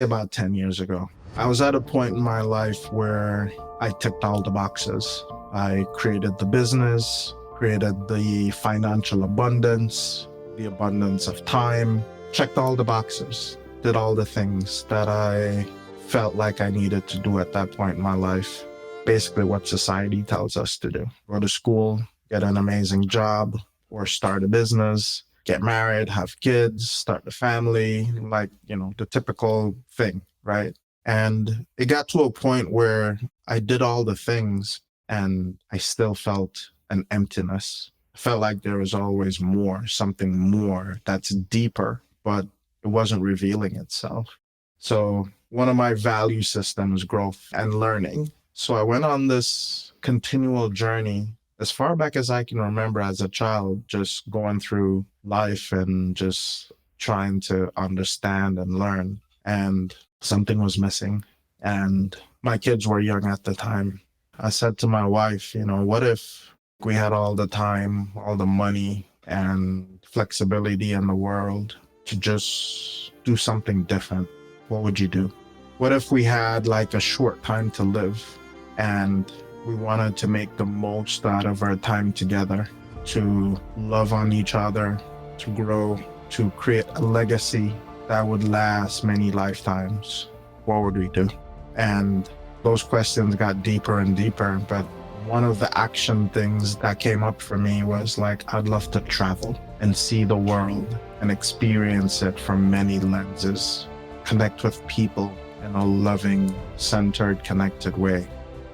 about 10 years ago. I was at a point in my life where I ticked all the boxes. I created the business, created the financial abundance, the abundance of time, checked all the boxes, did all the things that I felt like I needed to do at that point in my life. Basically what society tells us to do. Go to school, get an amazing job, or start a business, get married, have kids, start a family, like, the typical thing, right? And it got to a point where I did all the things and I still felt an emptiness. I felt like there was always more, something more that's deeper, but it wasn't revealing itself. So one of my value systems, growth and learning. So I went on this continual journey as far back as I can remember as a child, just going through life and just trying to understand and learn. And something was missing. And my kids were young at the time. I said to my wife, what if we had all the time, all the money and flexibility in the world to just do something different? What would you do? What if we had like a short time to live and we wanted to make the most out of our time together, to love on each other, to grow, to create a legacy that would last many lifetimes? What would we do? And those questions got deeper and deeper. But one of the action things that came up for me was like, I'd love to travel and see the world and experience it from many lenses, connect with people in a loving, centered, connected way.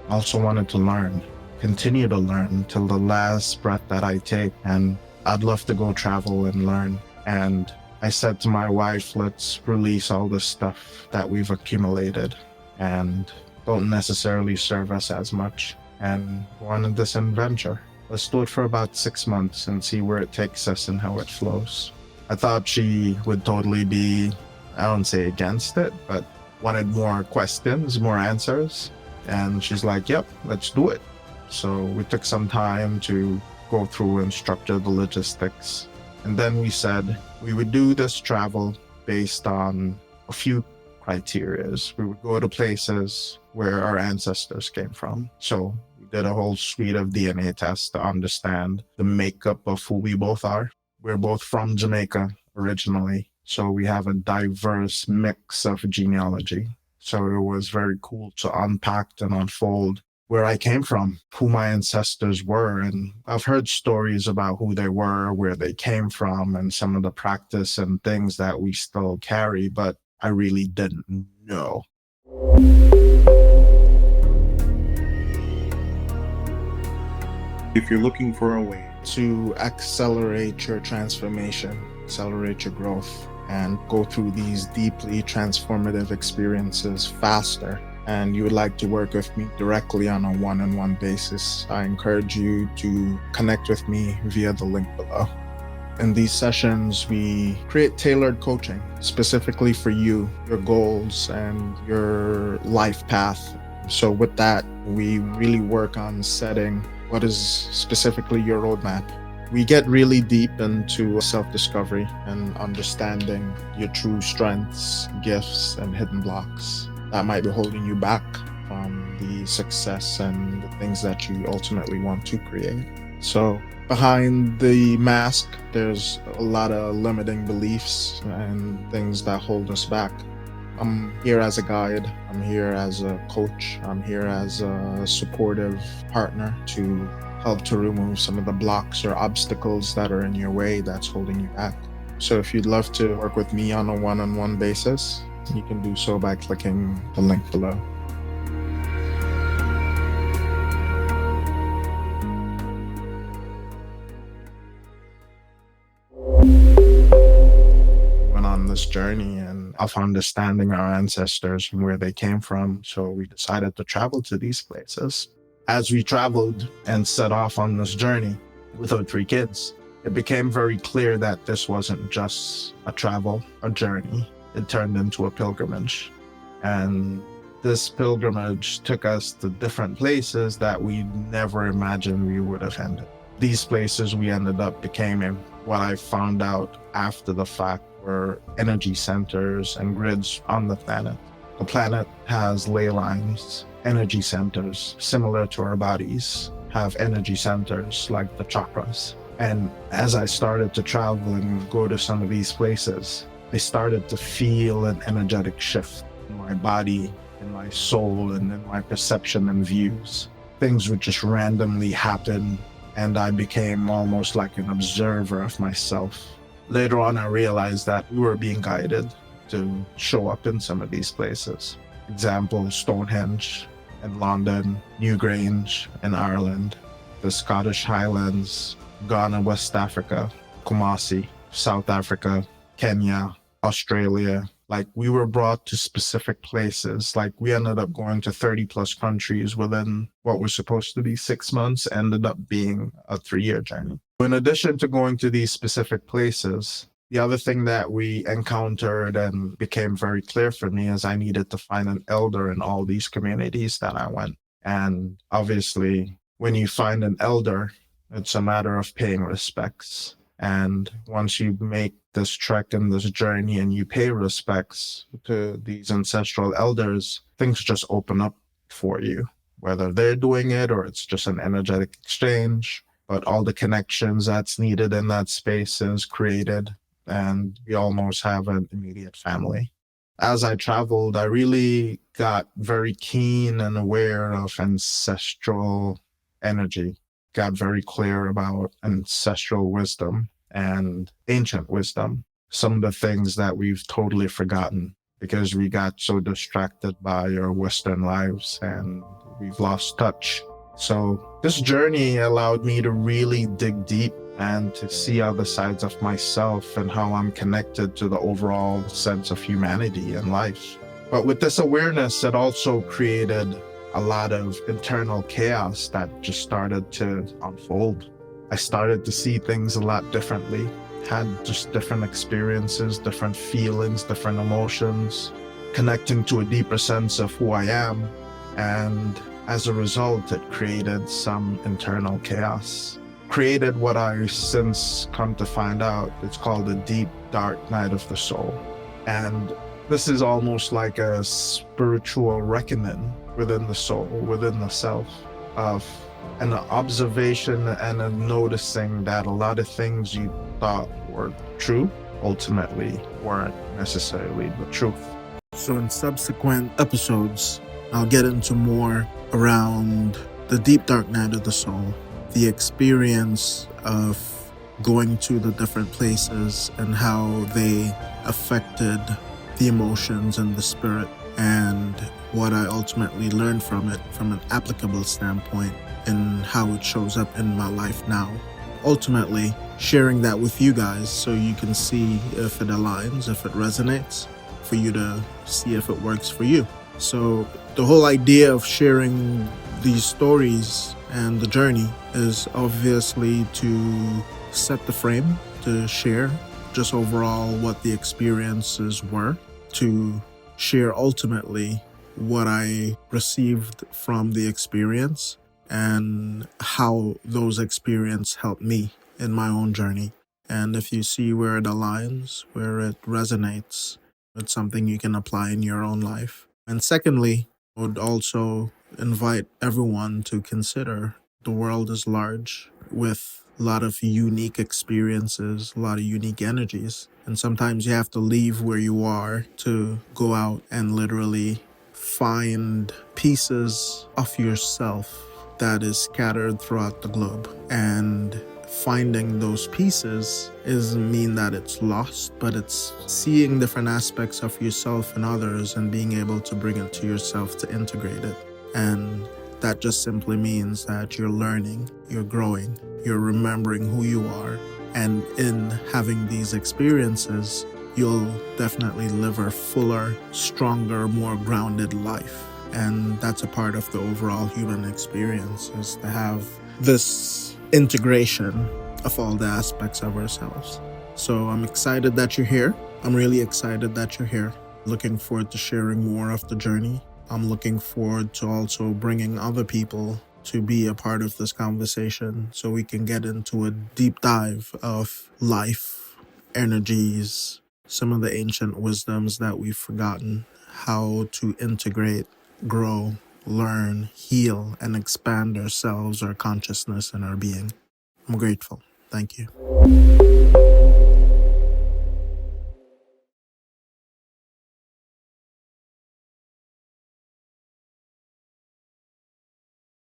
I also wanted to learn, continue to learn till the last breath that I take. And I'd love to go travel and learn. And I said to my wife, let's release all the stuff that we've accumulated and don't necessarily serve us as much, and go on this adventure. Let's do it for about 6 months and see where it takes us and how it flows. I thought she would totally be, I don't say against it, but wanted more questions, more answers. And she's like, yep, let's do it. So we took some time to go through and structure the logistics. And then we said we would do this travel based on a few criterias. We would go to places where our ancestors came from. So we did a whole suite of DNA tests to understand the makeup of who we both are. We're both from Jamaica originally, so we have a diverse mix of genealogy. So it was very cool to unpack and unfold where I came from, who my ancestors were. And I've heard stories about who they were, where they came from, and some of the practice and things that we still carry, but I really didn't know. If you're looking for a way to accelerate your transformation, accelerate your growth, and go through these deeply transformative experiences faster, and you would like to work with me directly on a one-on-one basis, I encourage you to connect with me via the link below. In these sessions, we create tailored coaching specifically for you, your goals, and your life path. So with that, we really work on setting what is specifically your roadmap. We get really deep into self-discovery and understanding your true strengths, gifts, and hidden blocks that might be holding you back from the success and the things that you ultimately want to create. So behind the mask, there's a lot of limiting beliefs and things that hold us back. I'm here as a guide. I'm here as a coach. I'm here as a supportive partner to help to remove some of the blocks or obstacles that are in your way that's holding you back. So if you'd love to work with me on a one-on-one basis, you can do so by clicking the link below. Went on this journey and of understanding our ancestors and where they came from. So we decided to travel to these places. As we traveled and set off on this journey with our 3 kids, it became very clear that this wasn't just a travel, a journey. It turned into a pilgrimage. And this pilgrimage took us to different places that we never imagined we would have ended. These places we ended up becoming what I found out after the fact were energy centers and grids on the planet. The planet has ley lines, energy centers, similar to our bodies, have energy centers like the chakras. And as I started to travel and go to some of these places, I started to feel an energetic shift in my body, in my soul, and in my perception and views. Things would just randomly happen, and I became almost like an observer of myself. Later on, I realized that we were being guided to show up in some of these places. Example, Stonehenge in London, Newgrange in Ireland, the Scottish Highlands, Ghana, West Africa, Kumasi, South Africa, Kenya, Australia. Like, we were brought to specific places. Like, we ended up going to 30 plus countries within what was supposed to be 6 months, ended up being a 3-year journey. In addition to going to these specific places, the other thing that we encountered and became very clear for me is I needed to find an elder in all these communities that I went. And obviously, when you find an elder, it's a matter of paying respects. And once you make this trek and this journey and you pay respects to these ancestral elders, things just open up for you, whether they're doing it or it's just an energetic exchange. But all the connections that's needed in that space is created, and we almost have an immediate family. As I traveled, I really got very keen and aware of ancestral energy, got very clear about ancestral wisdom and ancient wisdom, some of the things that we've totally forgotten because we got so distracted by our Western lives and we've lost touch. So this journey allowed me to really dig deep and to see other sides of myself and how I'm connected to the overall sense of humanity and life. But with this awareness, it also created a lot of internal chaos that just started to unfold. I started to see things a lot differently, had just different experiences, different feelings, different emotions, connecting to a deeper sense of who I am. And as a result, it created some internal chaos. Created what I since come to find out, it's called a deep, dark night of the soul. And this is almost like a spiritual reckoning within the soul, within the self, of an observation and a noticing that a lot of things you thought were true ultimately weren't necessarily the truth. So in subsequent episodes, I'll get into more around the deep dark night of the soul, the experience of going to the different places and how they affected the emotions and the spirit, and what I ultimately learned from it from an applicable standpoint and how it shows up in my life now. Ultimately, sharing that with you guys so you can see if it aligns, if it resonates, for you to see if it works for you. So the whole idea of sharing these stories and the journey is obviously to set the frame, to share just overall what the experiences were, to share ultimately what I received from the experience and how those experiences helped me in my own journey. And if you see where it aligns, where it resonates, it's something you can apply in your own life. And secondly, I would also invite everyone to consider the world is large with a lot of unique experiences, a lot of unique energies. And sometimes you have to leave where you are to go out and literally find pieces of yourself that is scattered throughout the globe. And finding those pieces doesn't mean that it's lost, but it's seeing different aspects of yourself and others and being able to bring it to yourself to integrate it. And that just simply means that you're learning, you're growing, you're remembering who you are. And in having these experiences, you'll definitely live a fuller, stronger, more grounded life. And that's a part of the overall human experience, is to have this integration of all the aspects of ourselves. So I'm excited that you're here. I'm really excited that you're here. Looking forward to sharing more of the journey. I'm looking forward to also bringing other people to be a part of this conversation so we can get into a deep dive of life, energies, some of the ancient wisdoms that we've forgotten, how to integrate, grow, learn, heal, and expand ourselves, our consciousness, and our being. I'm grateful. Thank you.